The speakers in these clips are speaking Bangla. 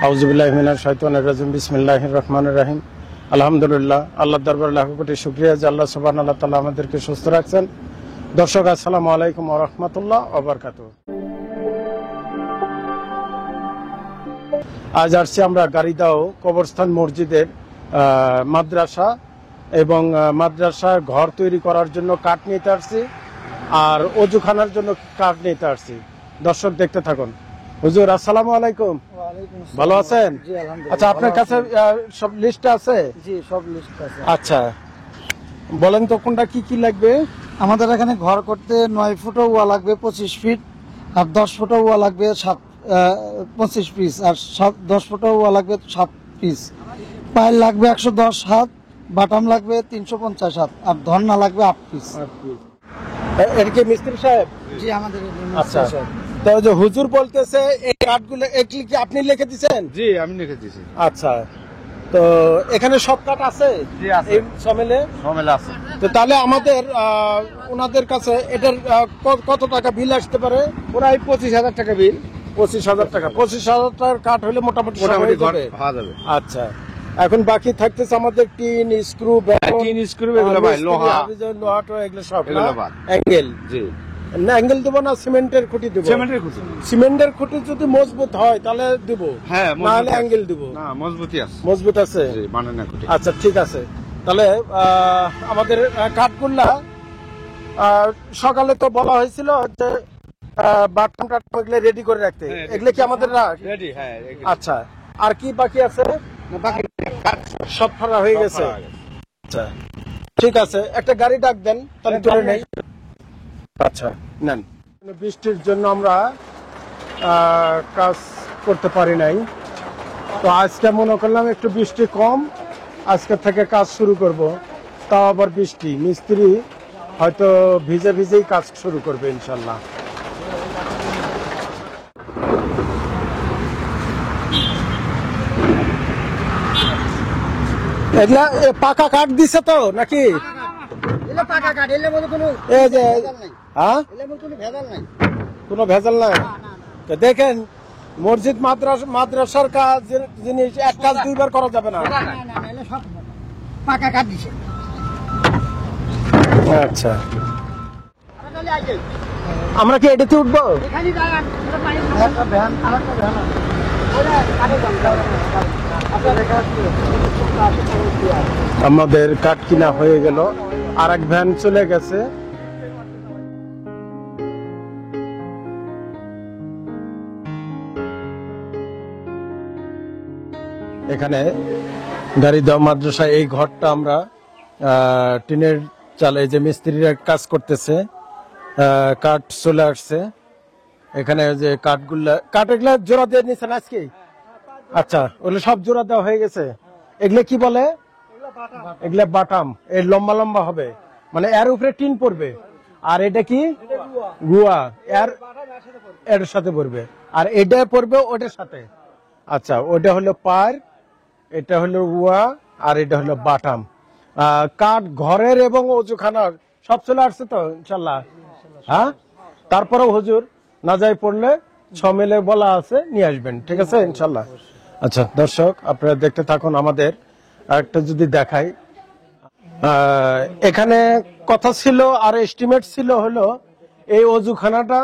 আউযুবিল্লাহি মিনাশ শাইতানির রাজিম। বিসমিল্লাহির রহমানির রহিম। আলহামদুলিল্লাহ, আল্লাহর দরবারে লাখ কোটি শুকরিয়া যে আল্লাহ সুবহানাহু ওয়া তাআলা আমাদেরকে সুস্থ রাখছেন। দর্শক, আসসালামু আলাইকুম ওয়া রাহমাতুল্লাহ ওয়া বারাকাতুহু। আজ আসছি আমরা গাড়িদাও কবরস্থান মসজিদের মাদ্রাসা এবং মাদ্রাসার ঘর তৈরি করার জন্য কাঠ নিতে আসছি, আর অজুখানার জন্য কাঠ নিতে আসছি। দর্শক, দেখতে থাকুন। হুজুর, আসসালামু আলাইকুম। ভালো আছেন? আচ্ছা, আপনার কাছে সব লিস্ট আছে? জি, সব লিস্ট আছে। আচ্ছা, বলেন তো কোনটা কি কি লাগবে? আমাদের এখানে ঘর করতে 9 ফুট ওয়া লাগবে 25 ফিট, আর 10 ফুট ওয়া লাগবে 25 পিস, আর 10 ফুট ওয়া লাগবে 7 পিস। পাইল লাগবে 110 হাত, বাটাম লাগবে 350 হাত, আর ধর্না লাগবে 8 পিস। এর কি মিস্ত্রি সাহেব? জি, আমাদের আচ্ছা, তো যে হুজুর বলতেছে এই কাঠগুলো কি আপনি লিখে দিয়েছেন? জি, আমি লিখে দিয়েছি। আচ্ছা, তো এখানে সব কাঠ আছে? জি, আছে। এই সমেলে আছে। তো তাহলে আমাদের ওনাদের কাছে এটার কত টাকা বিল আসতে পারে? প্রায় 25,000 টাকা বিল। 25,000 টাকা। 25,000 টাকার কাঠ হলে মোটামুটি সব হয়ে যাবে। পাওয়া যাবে। আচ্ছা, এখন বাকি থাকতেছে আমাদের টিন, স্ক্রু, টিন, স্ক্রু, এগুলো ভাই, লোহা, লোহাটো, এগুলো সব এগুলো বাদ। অ্যাঙ্গেল। জি, না, অ্যাঙ্গেল দেবো না সিমেন্টের খুঁটি দেবো? সিমেন্টের খুঁটি। সিমেন্টের খুঁটি যদি মজবুত হয় তাহলে দিব, হ্যাঁ, না হলে অ্যাঙ্গেল দিব। না, মজবুতি আছে। মজবুত আছে? জি, মানে না খুঁটি। আচ্ছা, ঠিক আছে। তাহলে আমাদের কাঠগুলা সকালে তো বলা হয়েছিল যে বাটাম টাটাম এগুলো রেডি করে রাখতে, এগুলো কি আমাদের রেডি? হ্যাঁ। আচ্ছা, আর কি বাকি আছে? বাকি সব ফাড়া হয়ে গেছে। আচ্ছা, ঠিক আছে, একটা গাড়ি ডাক দেন তাহলে তুলে নেই। আচ্ছা, নেন। বৃষ্টির জন্য আমরা কাজ করতে পারি নাই, তো আজকে মনে করলাম একটু বৃষ্টি কম, আজকে থেকে কাজ শুরু করব। তাও আবার বৃষ্টি, মিস্ত্রি হয়তো ভিজে ভিজেই কাজ শুরু করবে ইনশাল্লাহ। এগুলা পাকা কাঠ দিছে তো নাকি? পাকা কাঠ, এর মধ্যে কোনো এই যে হ্যাঁ, এর মধ্যে কোনো ভেজাল নাই। কোনো ভেজাল নাই। তো দেখেন, মসজিদ মাদ্রাসার কাজ জিনিস এক কাজ দুইবার করা যাবে না। এলে সব পাকা কাঠ দিছে। আচ্ছা, আমরা কি এটাতে উঠবো? এখানে দাঁড়ান, একটা ভ্যান, আরেকটা ভ্যান আছে। ওরা কাঠে আমাদের কাঠ কিনা হয়ে গেল, আর এক ভ্যান চলে গেছে। এখানে গাড়িদাও মাদ্রাসা এই ঘরটা আমরা টিনের চালে যে মিস্ত্রিরা কাজ করতেছে, কাঠ চলে আসছে। এখানে যে কাঠ এগুলা জোড়া দিয়ে নিচ্ছেন আজকে? আচ্ছা, ওগুলো সব জোড়া দেওয়া হয়ে গেছে। এগুলো কি বলে? এগুলা বাটাম। এর লম্বা লম্বা হবে, মানে এর উপরে টিন পড়বে। আর এটা কি? গুয়া। এর সাথে পড়বে, আর এটা পড়বে ওটার সাথে। আচ্ছা, ওটা হলো পার, এটা হলো গুয়া, আর এটা হলো বাটাম। কাঠ ঘরের এবং অজুখানার সব চলে আসছে তো ইনশাল্লাহ? হ্যাঁ, তারপরেও হুজুর না যাই পড়লে সমেলে বলা আছে নিয়ে আসবেন, ঠিক আছে ইনশাল্লাহ। আচ্ছা দর্শক, আপনারা দেখতে থাকুন। আমাদের একটা যদি দেখাই, এখানে কথা ছিল আর এস্টিমেট ছিল হলো এই অজুখানাটা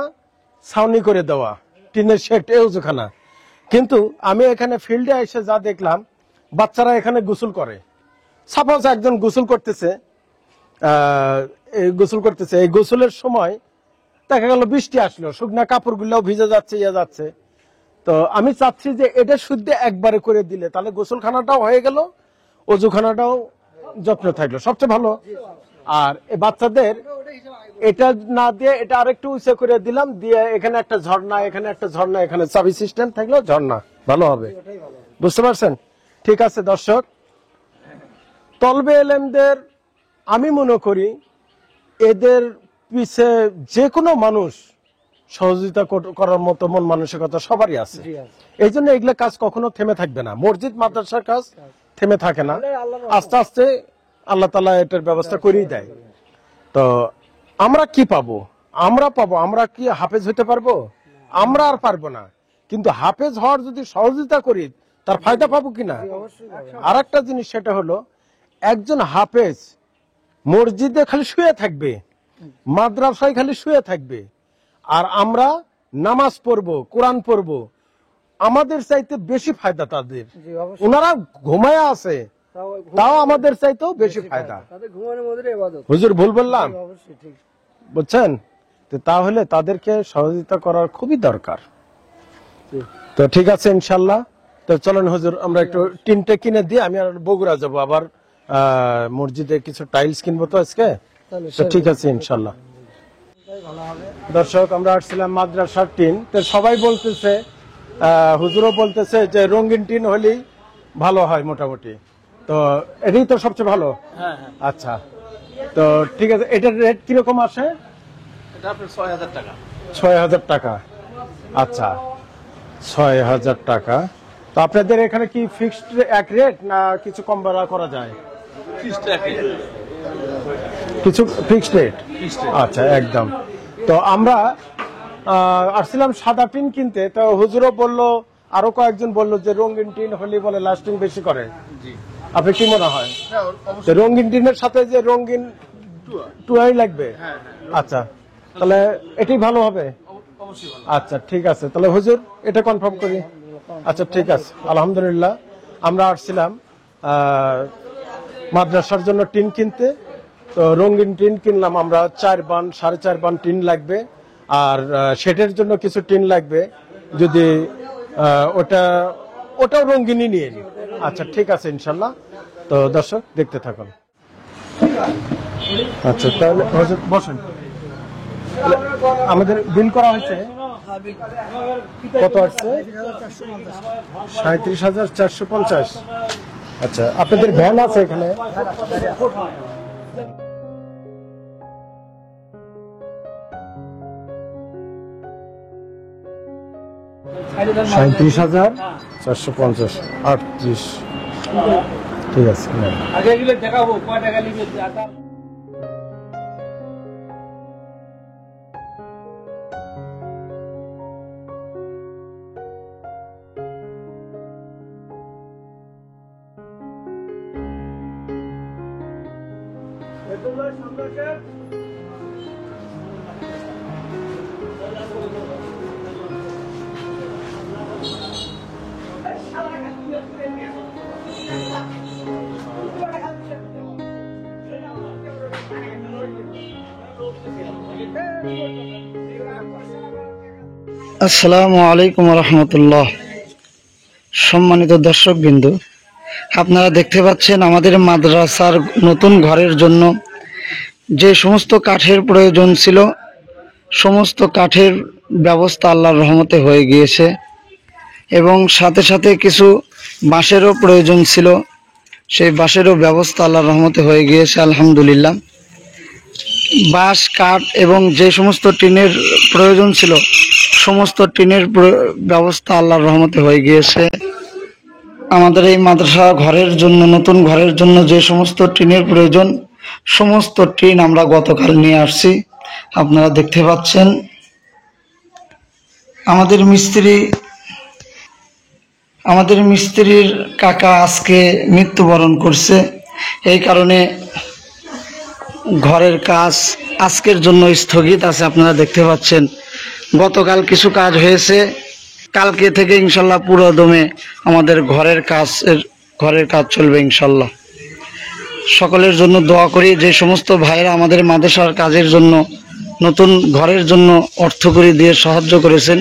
ছাউনি করে দেওয়া, টিনের শেড, এই অজুখানা। কিন্তু আমি এখানে ফিল্ডে এসে যা দেখলাম, বাচ্চারা এখানে গোসল করে। সাপোজ একজন গোসল করতেছে, এই গোসলের সময় দেখা গেল বৃষ্টি আসলো, শুকনা কাপড় গুলাও ভিজে যাচ্ছে, যাচ্ছে। তো আমি চাচ্ছি যে এটা শুদ্ধ একবারে করে দিলে তাহলে গোসলখানাটাও হয়ে গেল, অজুখানাটাও যত্ন থাকলো, সবচেয়ে ভালো। আর বাচ্চাদের এটা না দিয়ে এটা আরেকটু উঁচু করে দিলাম, দিয়ে এখানে একটা ঝর্ণা, এখানে একটা ঝর্ণা, এখানে চাবি সিস্টেম থাকলো, ঝর্ণা ভালো হবে। বুঝতে পারছেন? ঠিক আছে দর্শক, তলবে এলেমদের আমি মনে করি এদের পিছে যে কোনো মানুষ সহযোগিতা করার মতো মন মানসিকতা সবারই আছে। এই জন্য এগুলো কাজ কখনো থেমে থাকবে না। মসজিদ মাদ্রাসার কাজ থেমে থাকে না, আস্তে আস্তে আল্লাহ তাআলা এটার ব্যবস্থা করেই দেয়। তো আমরা কি পাবো? আমরা কি হাফেজ হতে পারবো? আমরা আর পারবো না, কিন্তু হাফেজ হওয়ার যদি সহযোগিতা করি তার ফায়দা পাবো কিনা। আর একটা জিনিস সেটা হলো একজন হাফেজ মসজিদে খালি শুয়ে থাকবে, মাদ্রাসায় খালি শুয়ে থাকবে, আর আমরা নামাজ পড়বো, কোরআন পড়বো, আমাদের চাইতে বেশি ফায়দা তাদের। ওনারা ঘুমায়া আছে, তাও আমাদের চাইতেও বেশি ফায়দা। হুজুর ভুল বললাম? বুঝছেন? তো তাহলে তাদেরকে সহযোগিতা করার খুবই দরকার। তো ঠিক আছে ইনশাল্লাহ। তো চলেন হুজুর আমরা একটু টিনটা কিনে দিয়ে আমি আর বগুড়া যাবো, আবার মসজিদে কিছু টাইলস কিনবো তো আজকে। তো ঠিক আছে ইনশাল্লাহ। দর্শক আমরা আসছিলাম মাদ্রাসার টিন, তো সবাই বলতেছে, হুজুরও বলতেছে যে রঙিন টিন হলেই ভালো হয় মোটামুটি। তো এটাই তো সবচেয়ে ভালো। আচ্ছা, তো ঠিক আছে। এটার রেট কিরকম আসে? এটা আপনার 6000 টাকা। 6000 টাকা। আচ্ছা, 6000 টাকা। তো আপনাদের এখানে কি ফিক্সড এক রেট না কিছু কম বাড়া করা যায়? ফিক্সড একই। কিছু ফিক্সড রেট? আচ্ছা, একদম। তো আমরা আসছিলাম সাদা টিন কিনতে, তো হুজুরও বললো, আরো কয়েকজন বললো যে রঙিন টিন হলে বলে লাস্টিং বেশি করে। আপনি কি মনে হয়? তো রঙিন টিনের সাথে যে রঙিন টুয়াই লাগবে? আচ্ছা, তাহলে এটাই ভালো হবে। আচ্ছা ঠিক আছে, তাহলে হুজুর এটা কনফার্ম করি। আচ্ছা ঠিক আছে, আলহামদুলিল্লাহ। আমরা আসছিলাম মাদ্রাসার জন্য টিন কিনতে, তো রঙিন টিন কিনলাম আমরা। 4 বান 4.5 বান টিন লাগবে, আর শেডের জন্য কিছু টিন লাগবে। যদি ওটাও রঙিনই নিয়ে নিই। আচ্ছা ঠিক আছে ইনশাল্লাহ। তো দর্শক দেখতে থাকুন। আচ্ছা তাহলে হুজুর বসেন। আমাদের বিল করা হয়েছে কত আসছে? 37,450। আচ্ছা, আপনাদের ভ্যান আছে এখানে? $37,450 38। ঠিক আছে। আসসালামু আলাইকুম রহমতুল্লাহ। সম্মানিত দর্শক বিন্দু, আপনারা দেখতে পাচ্ছেন আমাদের মাদ্রাসার নতুন ঘরের জন্য যে সমস্ত কাঠের প্রয়োজন ছিল, সমস্ত কাঠের ব্যবস্থা আল্লাহর রহমতে হয়ে গিয়েছে, এবং সাথে সাথে কিছু বাঁশেরও প্রয়োজন ছিল, সেই বাঁশেরও ব্যবস্থা আল্লাহর রহমতে হয়ে গিয়েছে আলহামদুলিল্লাহ। বাঁশ, কাঠ এবং যে সমস্ত টিনের প্রয়োজন ছিল, সমস্ত টিনের ব্যবস্থা আল্লাহর রহমতে হয়ে গিয়েছে। আমাদের এই মাদ্রাসা ঘরের জন্য, নতুন ঘরের জন্য যে সমস্ত টিনের প্রয়োজন, সমস্ত টিন আমরা গতকাল নিয়ে আসছি। আপনারা দেখতে পাচ্ছেন আমাদের মিস্ত্রির কাকা আজকে মৃত্যুবরণ করছে, এই কারণে ঘরের কাজ আজকের জন্য স্থগিত আছে। আপনারা দেখতে পাচ্ছেন গতকাল কিছু কাজ হয়েছে, কালকে থেকে ইনশাল্লাহ পুরো দমে আমাদের ঘরের কাজ চলবে ইনশাল্লাহ। সকলের জন্য দোয়া করি, যে সমস্ত ভাইরা আমাদের মাদ্রাসার কাজের জন্য, নতুন ঘরের জন্য অর্থ করে দিয়ে সাহায্য করেছেন,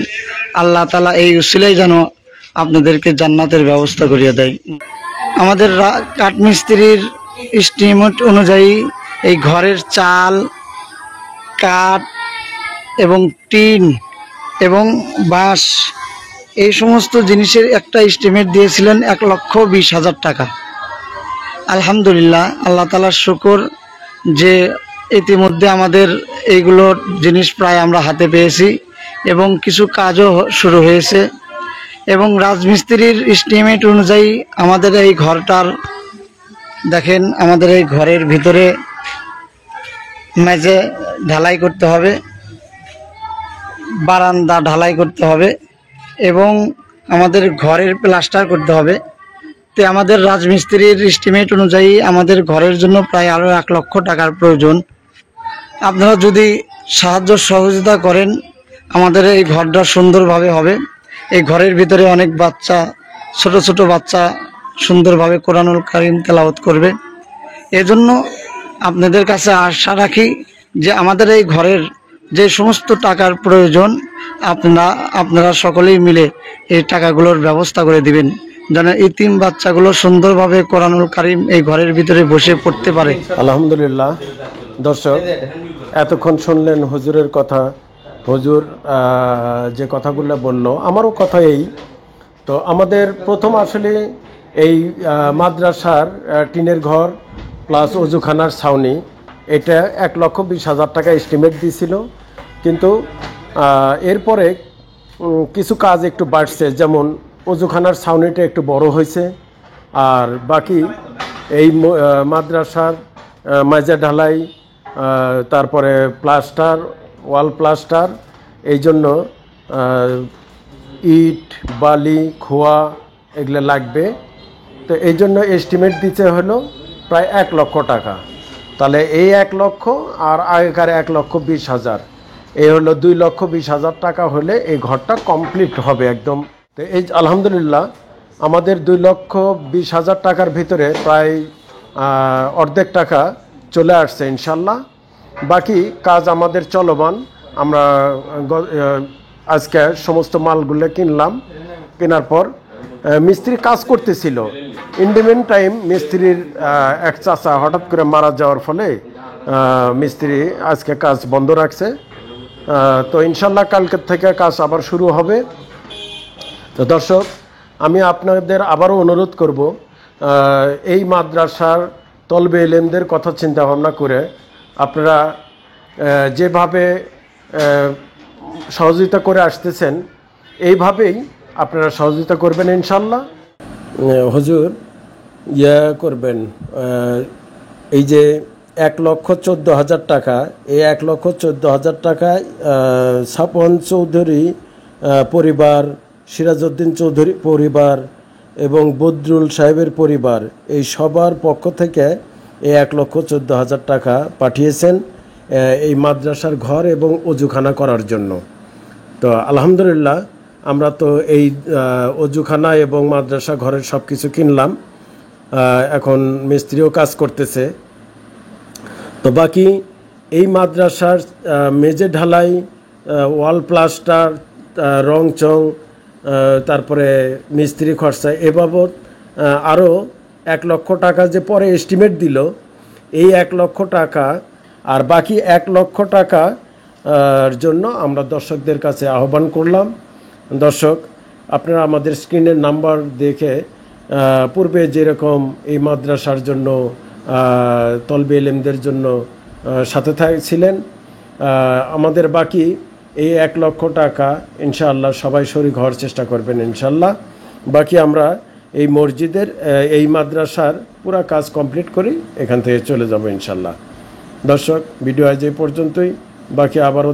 আল্লাহ তাআলা এই উসিলায় যেন আপনাদেরকে জান্নাতের ব্যবস্থা করিয়ে দেয়। আমাদের কাঠমিস্ত্রির এস্টিমেট অনুযায়ী এই ঘরের চাল, কাঠ এবং টিন এবং বাঁশ, এই সমস্ত জিনিসের একটা এস্টিমেট দিয়েছিলেন 1,20,000 টাকা। আলহামদুলিল্লাহ, আল্লাহ তাআলার শুকর যে ইতিমধ্যে আমাদের এইগুলো জিনিস প্রায় আমরা হাতে পেয়েছি এবং কিছু কাজও শুরু হয়েছে। এবং রাজমিস্ত্রির এস্টিমেট অনুযায়ী আমাদের এই ঘরটার, দেখেন আমাদের এই ঘরের ভিতরে মেঝে ঢালাই করতে হবে, বারান্দা ঢালাই করতে হবে এবং আমাদের ঘরের প্লাস্টার করতে হবে। তো আমাদের রাজমিস্ত্রির এস্টিমেট অনুযায়ী আমাদের ঘরের জন্য প্রায় আরও 1 লক্ষ টাকার প্রয়োজন। আপনারা যদি সাহায্য সহযোগিতা করেন আমাদের এই ঘরটা সুন্দরভাবে হবে। এই ঘরের ভিতরে অনেক বাচ্চা, ছোট ছোট বাচ্চা সুন্দরভাবে কোরআনুল কারীম তেলাওয়াত করবে। এজন্য আপনাদের কাছে আশা রাখি যে আমাদের এই ঘরের যে সমস্ত টাকার প্রয়োজন আপনারা সকলেই মিলে এই টাকাগুলোর ব্যবস্থা করে দিবেন, যেন ইতিম বাচ্চাগুলো সুন্দরভাবে কোরআনুল কারীম এই ঘরের ভিতরে বসে পড়তে পারে। আলহামদুলিল্লাহ। দর্শক, এতক্ষণ শুনলেন হুজুরের কথা। হুজুর যে কথাগুলো বলল আমারও কথা এই। তো আমাদের প্রথম আসলে এই মাদ্রাসার টিনের ঘর প্লাস অজুখানার ছাউনি, এটা 1,20,000 টাকা এস্টিমেট দিয়েছিল। কিন্তু এরপরে কিছু কাজ একটু বাড়ছে, যেমন অজুখানার ছাউনিটা একটু বড় হয়েছে, আর বাকি এই মাদ্রাসার মাজা ঢালাই, তারপরে প্লাস্টার, ওয়াল প্লাস্টার, এই জন্য ইট, বালি, খোয়া এগুলো লাগবে। তো এই জন্য এস্টিমেট দিতে হলো প্রায় 1 লক্ষ টাকা। তাহলে এই 1 লক্ষ আর আগেকার 1,20,000, এই হলো 2,20,000 টাকা হলে এই ঘরটা কমপ্লিট হবে একদম। তো এই আলহামদুলিল্লাহ আমাদের 2,20,000 টাকার ভিতরে প্রায় অর্ধেক টাকা চলে আসছে ইনশাল্লাহ। বাকি কাজ আমাদের চলমান। আমরা আজকে সমস্ত মালগুলো কিনলাম। কেনার পর মিস্ত্রি কাজ করতেছিল। ইন্ডিমেন টাইম মিস্ত্রির এক চাচা হঠাৎ করে মারা যাওয়ার ফলে মিস্ত্রি আজকে কাজ বন্ধ রাখছে। তো ইনশাল্লাহ কালকের থেকে কাজ আবার শুরু হবে। তো দর্শক, আমি আপনাদের আবারও অনুরোধ করব, এই মাদ্রাসার তলবে ইলমদের কথা চিন্তা ভাবনা করে আপনারা যেভাবে সহযোগিতা করে আসতেছেন এইভাবেই আপনারা সহযোগিতা করবেন ইনশাল্লাহ। হুজুর করবেন, এই যে 1,14,000 টাকা, এই 1,14,000 টাকায় সাপন চৌধুরী পরিবার, সিরাজউদ্দিন চৌধুরী পরিবার এবং বদরুল সাহেবের পরিবার, এই সবার পক্ষ থেকে এই 1,14,000 টাকা পাঠিয়েছেন এই মাদ্রাসার ঘর এবং অজুখানা করার জন্য। তো আলহামদুলিল্লাহ আমরা তো এই অজুখানা এবং মাদ্রাসা ঘরের সব কিছু কিনলাম। এখন মিস্ত্রিও কাজ করতেছে। তো বাকি এই মাদ্রাসার মেঝে ঢালাই, ওয়াল প্লাস্টার, রং চং, তারপরে মিস্ত্রি খরচা এ বাবদ আরও 1 লক্ষ টাকা যে পরে এস্টিমেট দিল, এই 1 লক্ষ টাকা আর বাকি 1 লক্ষ টাকা জন্য আমরা দর্শকদের কাছে আহ্বান করলাম। দর্শক, আপনারা আমাদের স্ক্রিনের নাম্বার দেখে পূর্বে যেরকম এই মাদ্রাসার জন্য তলবে ইলমদের জন্য সাথে ছিলেন, আমাদের বাকি এই 1 লক্ষ টাকা ইনশাআল্লাহ সবাই শরীক হওয়ার চেষ্টা করবেন ইনশাআল্লাহ। বাকি আমরা এই মসজিদের এই মাদ্রাসার পুরা কাজ কমপ্লিট করি এখান থেকে চলে যাব ইনশাআল্লাহ। দর্শক, ভিডিও আজ এই পর্যন্তই। বাকি আবারও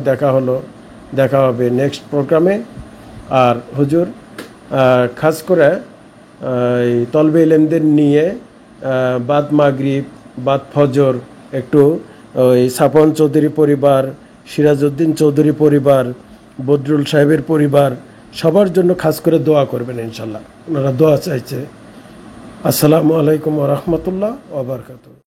দেখা হবে নেক্সট প্রোগ্রামে। আর হুজুর খাস করে এই তলবে ইলমদের নিয়ে বাদ মাগরিব, বাদ ফজর একটু ওই সাপন চৌধুরী পরিবার, সিরাজউদ্দিন চৌধুরী পরিবার, বদরুল সাহেবের পরিবার সবার জন্য খাস করে দোয়া করবেন ইনশাল্লাহ। ওনারা দোয়া চাইছে। আসসালামু আলাইকুম ওয়া রাহমাতুল্লাহ ওয়া বারাকাতুহু।